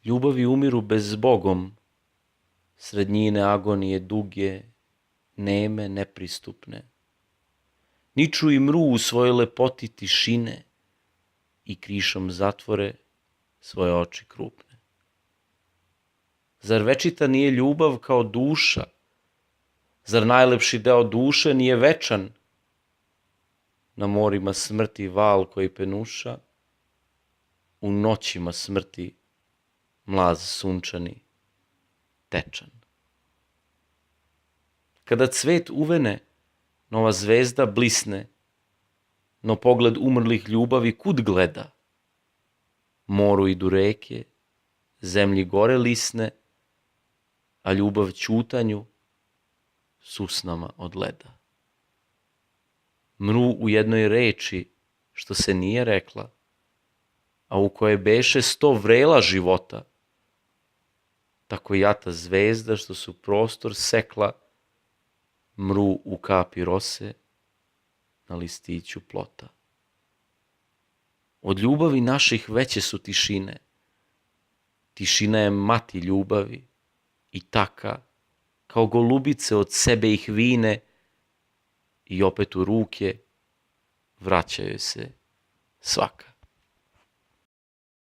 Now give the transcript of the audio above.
Ljubavi umiru bez zbogom, srednjine agonije duge, neme, nepristupne. Niču i mru u svojoj lepoti tišine i krišom zatvore svoje oči krupne. Zar večita nije ljubav kao duša? Zar najlepši deo duše nije večan? Na morima smrti val koji penuša, u noćima smrti mlaz sunčani, tečan. Kada cvet uvene, nova zvezda blisne, no pogled umrlih ljubavi kud gleda? Moru idu reke, zemlji gore lisne, a ljubav ćutanju susnama od leda. Mru u jednoj reči što se nije rekla, a u kojoj beše 100 vrela života, tako jata zvezda što su prostor sekla, mru u kapi rose na listiću plota. Od ljubavi naših veće su tišine. Tišina je mati ljubavi i taka, kao golubice od sebe ih vine i opet u ruke vraćaju se svaka.